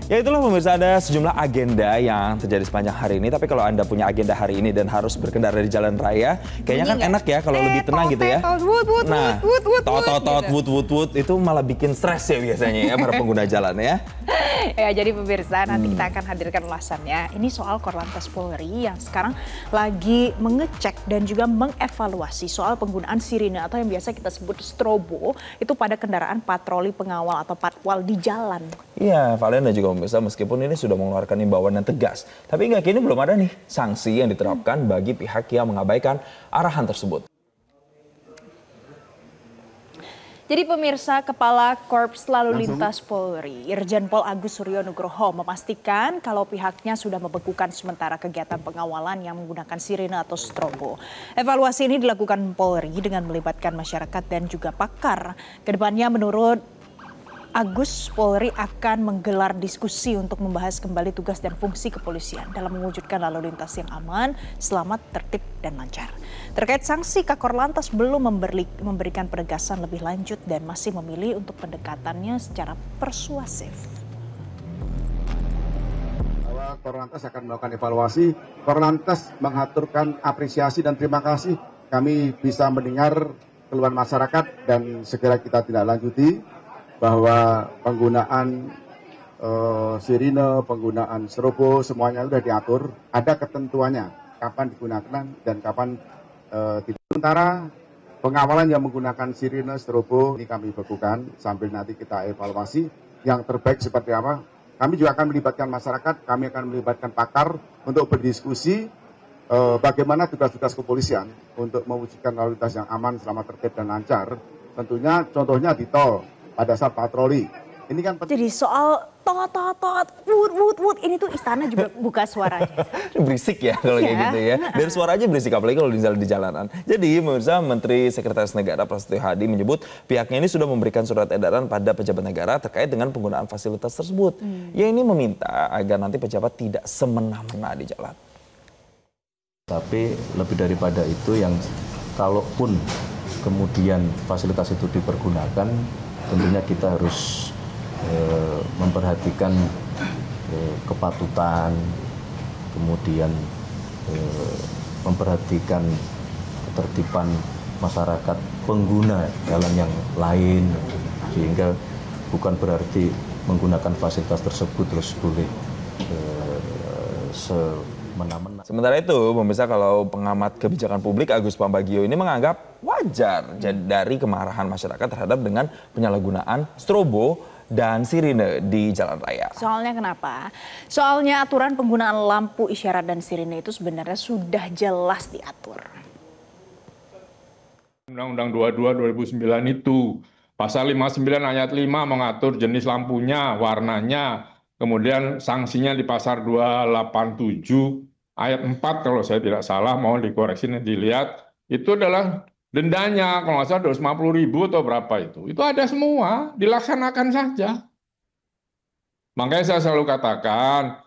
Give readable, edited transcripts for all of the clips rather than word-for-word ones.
Ya itulah pemirsa, ada sejumlah agenda yang terjadi sepanjang hari ini. Tapi kalau Anda punya agenda hari ini dan harus berkendara di jalan raya, kayaknya kan enak ya kalau lebih tenang gitu ya. Nah, tot itu malah bikin stres ya biasanya ya para pengguna jalan ya. Ya, jadi pemirsa nanti kita akan hadirkan ulasannya. Ini soal Korlantas Polri yang sekarang lagi mengecek dan juga mengevaluasi soal penggunaan sirine atau yang biasa kita sebut strobo itu pada kendaraan patroli pengawal atau patwal di jalan. Iya, Valen dan juga pemirsa, meskipun ini sudah mengeluarkan imbauan yang tegas, tapi hingga kini belum ada nih sanksi yang diterapkan bagi pihak yang mengabaikan arahan tersebut. Jadi pemirsa, Kepala Korps Lalu Lintas Polri, Irjen Pol Agus Suryo Nugroho memastikan kalau pihaknya sudah membekukan sementara kegiatan pengawalan yang menggunakan sirine atau strobo. Evaluasi ini dilakukan Polri dengan melibatkan masyarakat dan juga pakar. Kedepannya menurut Agus, Polri akan menggelar diskusi untuk membahas kembali tugas dan fungsi kepolisian dalam mewujudkan lalu lintas yang aman, selamat, tertib, dan lancar. Terkait sanksi, Kakor Lantas belum memberikan penegasan lebih lanjut dan masih memilih untuk pendekatannya secara persuasif. Bahwa Korlantas akan melakukan evaluasi, Korlantas mengaturkan apresiasi dan terima kasih kami bisa mendengar keluhan masyarakat dan segera kita tindak lanjuti bahwa penggunaan sirine, penggunaan strobo semuanya sudah diatur, ada ketentuannya kapan digunakan dan kapan tidak. Sementara pengawalan yang menggunakan sirine, strobo ini kami bekukan sambil nanti kita evaluasi yang terbaik seperti apa. Kami juga akan melibatkan masyarakat, kami akan melibatkan pakar untuk berdiskusi bagaimana tugas-tugas kepolisian untuk mewujudkan lalu lintas yang aman, selamat, tertib, dan lancar. Tentunya contohnya di tol pada saat patroli. Ini kan jadi soal wut ini tuh istana juga buka suaranya. Berisik ya kalau kayak gitu ya. Biar suara aja berisik apalagi kalau di jalanan. Jadi pemirsa, Menteri Sekretaris Negara Prasetyo Hadi menyebut pihaknya ini sudah memberikan surat edaran pada pejabat negara terkait dengan penggunaan fasilitas tersebut. Ya ini meminta agar nanti pejabat tidak semena-mena di jalan. Tapi lebih daripada itu yang kalaupun kemudian fasilitas itu dipergunakan, tentunya kita harus memperhatikan kepatutan, kemudian memperhatikan ketertiban masyarakat pengguna jalan yang lain, sehingga bukan berarti menggunakan fasilitas tersebut terus boleh semena-mena. Sementara itu, pemirsa, kalau pengamat kebijakan publik Agus Pambagio ini menganggap wajar dari kemarahan masyarakat terhadap dengan penyalahgunaan strobo dan sirine di jalan raya. Soalnya kenapa? Soalnya aturan penggunaan lampu isyarat dan sirine itu sebenarnya sudah jelas diatur. Undang-Undang 22 2009 itu, pasal 59 ayat 5 mengatur jenis lampunya, warnanya, kemudian sanksinya di pasal 287 ayat 4 kalau saya tidak salah, mohon dikoreksi dilihat, itu adalah dendanya kalau nggak salah 250.000 atau berapa itu ada semua, dilaksanakan saja. Makanya saya selalu katakan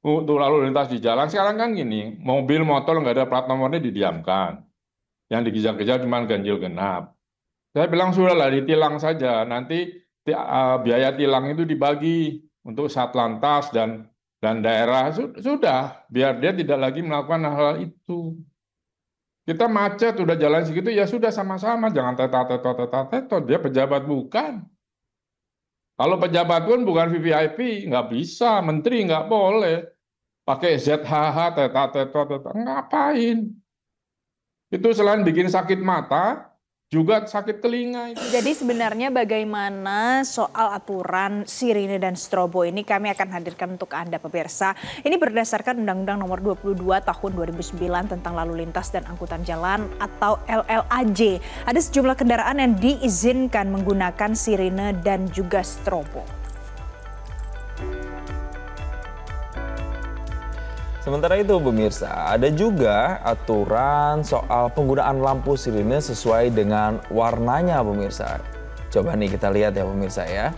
untuk lalu lintas di jalan sekarang kan gini, mobil motor nggak ada plat nomornya didiamkan, yang dikejar-kejar cuma ganjil genap. Saya bilang sudahlah ditilang saja, nanti biaya tilang itu dibagi untuk Satlantas dan daerah, sudah biar dia tidak lagi melakukan hal itu. Kita macet udah jalan segitu ya sudah sama-sama, jangan tetot, dia pejabat bukan. Kalau pejabat pun bukan VVIP, nggak bisa, menteri nggak boleh pakai ZHH tetot, ngapain? Itu selain bikin sakit mata, juga sakit telinga. Jadi sebenarnya bagaimana soal aturan sirine dan strobo ini kami akan hadirkan untuk Anda pemirsa. Ini berdasarkan Undang-Undang Nomor 22 Tahun 2009 tentang Lalu Lintas dan Angkutan Jalan atau LLAJ. Ada sejumlah kendaraan yang diizinkan menggunakan sirine dan juga strobo. Sementara itu pemirsa, ada juga aturan soal penggunaan lampu sirine sesuai dengan warnanya pemirsa. Coba nih kita lihat ya pemirsa ya.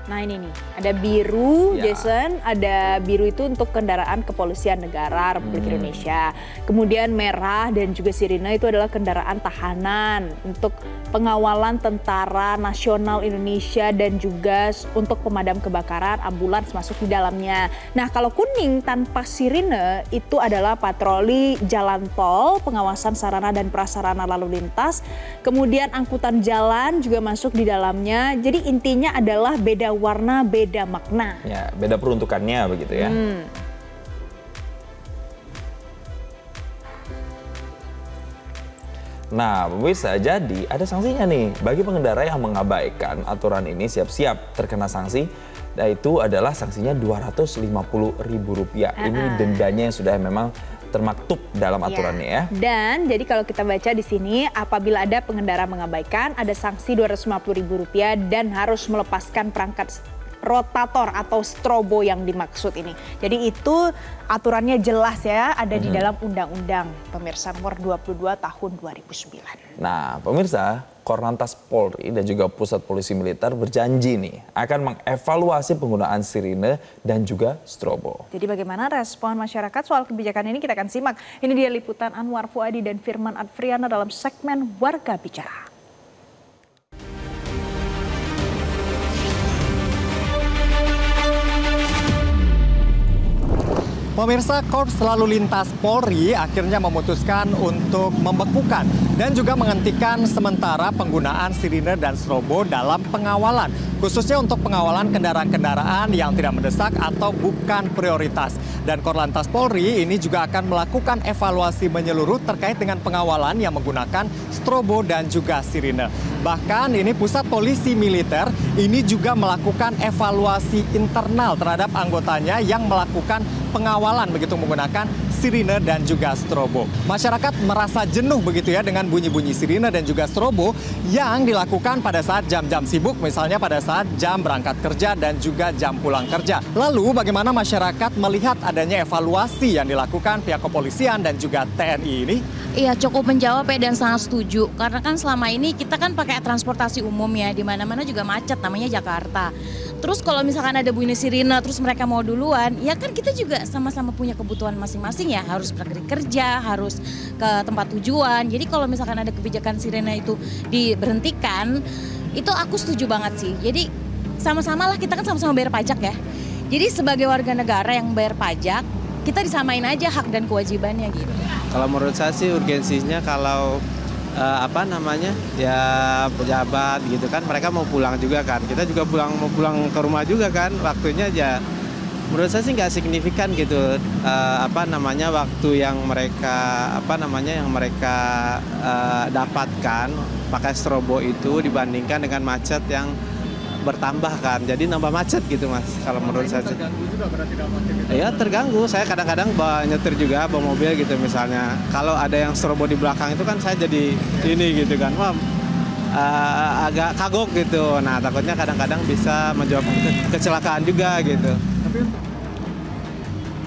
Nah ini nih. Ada biru, Ya. Jason. Ada biru itu untuk kendaraan kepolisian negara Republik Indonesia. Kemudian merah dan juga sirine itu adalah kendaraan tahanan untuk pengawalan Tentara Nasional Indonesia dan juga untuk pemadam kebakaran, ambulans masuk di dalamnya. Nah, kalau kuning tanpa sirine itu adalah patroli jalan tol, pengawasan sarana dan prasarana lalu lintas. Kemudian angkutan jalan juga masuk di dalamnya. Jadi intinya adalah beda warna, beda makna. Ya, beda peruntukannya begitu ya. Nah, pemirsa, jadi ada sanksinya nih bagi pengendara yang mengabaikan aturan ini, siap-siap terkena sanksi. Nah, itu adalah sanksinya Rp250.000. Ini dendanya yang sudah memang termaktub dalam aturannya ya. Dan jadi kalau kita baca di sini, apabila ada pengendara mengabaikan, ada sanksi Rp250.000 dan harus melepaskan perangkat rotator atau strobo yang dimaksud ini. Jadi itu aturannya jelas ya, ada di dalam Undang-Undang Pemirsa Nomor 22 Tahun 2009. Nah, pemirsa, Korlantas Polri dan juga Pusat Polisi Militer berjanji nih akan mengevaluasi penggunaan sirine dan juga strobo. Jadi bagaimana respon masyarakat soal kebijakan ini, kita akan simak. Ini dia liputan Anwar Fuadi dan Firman Advriana dalam segmen Warga Bicara. Pemirsa, Korps Lalu Lintas Polri akhirnya memutuskan untuk membekukan dan juga menghentikan sementara penggunaan sirine dan strobo dalam pengawalan, khususnya untuk pengawalan kendaraan-kendaraan yang tidak mendesak atau bukan prioritas. Dan Korlantas Polri ini juga akan melakukan evaluasi menyeluruh terkait dengan pengawalan yang menggunakan strobo dan juga sirine. Bahkan ini Pusat Polisi Militer ini juga melakukan evaluasi internal terhadap anggotanya yang melakukan pengawalan begitu menggunakan sirine dan juga strobo. Masyarakat merasa jenuh begitu ya dengan bunyi-bunyi sirine dan juga strobo yang dilakukan pada saat jam-jam sibuk, misalnya pada saat jam berangkat kerja dan juga jam pulang kerja. Lalu bagaimana masyarakat melihat adanya evaluasi yang dilakukan pihak kepolisian dan juga TNI ini? Iya, cukup menjawab ya, dan sangat setuju. Karena kan selama ini kita kan pakai transportasi umum ya, di mana-mana juga macet, namanya Jakarta. Terus kalau misalkan ada bunyi sirine, terus mereka mau duluan, ya kan kita juga sama-sama punya kebutuhan masing-masing ya, harus pergi kerja, harus ke tempat tujuan. Jadi kalau misalkan ada kebijakan sirine itu diberhentikan, itu aku setuju banget sih. Jadi sama-sama lah, kita kan sama-sama bayar pajak ya. Jadi sebagai warga negara yang bayar pajak, kita disamain aja hak dan kewajibannya gitu. Kalau menurut saya sih urgensinya kalau ya pejabat gitu kan, mereka mau pulang juga kan, kita juga mau pulang ke rumah juga kan, waktunya aja menurut saya sih nggak signifikan gitu, waktu yang mereka dapatkan pakai strobo itu dibandingkan dengan macet yang bertambah kan, jadi nambah macet gitu Mas. Kalau menurut saya terganggu juga berarti dampaknya gitu. Ya terganggu, saya kadang-kadang nyetir juga bawa mobil gitu misalnya. Kalau ada yang strobo di belakang itu kan saya jadi ini gitu kan, wah agak kagok gitu. Nah takutnya kadang-kadang bisa menyebabkan kecelakaan juga gitu.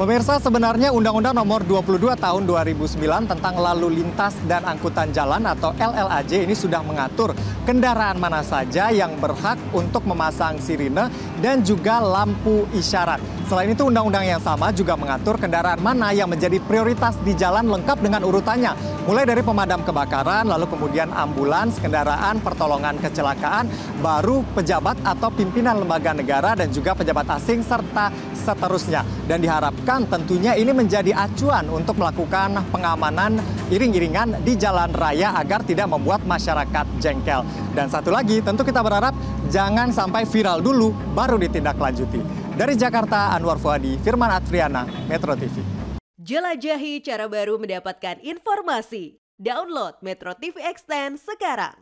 Pemirsa, sebenarnya Undang-Undang Nomor 22 Tahun 2009 tentang Lalu Lintas dan Angkutan Jalan atau LLAJ ini sudah mengatur kendaraan mana saja yang berhak untuk memasang sirine dan juga lampu isyarat. Selain itu, undang-undang yang sama juga mengatur kendaraan mana yang menjadi prioritas di jalan lengkap dengan urutannya. Mulai dari pemadam kebakaran, lalu kemudian ambulans, kendaraan pertolongan kecelakaan, baru pejabat atau pimpinan lembaga negara dan juga pejabat asing serta seterusnya. Dan diharapkan tentunya ini menjadi acuan untuk melakukan pengamanan iring-iringan di jalan raya agar tidak membuat masyarakat jengkel. Dan satu lagi, tentu kita berharap jangan sampai viral dulu baru ditindaklanjuti. Dari Jakarta, Anwar Fuadi, Firman Advriana, Metro TV. Jelajahi cara baru mendapatkan informasi. Download Metro TV Extend sekarang.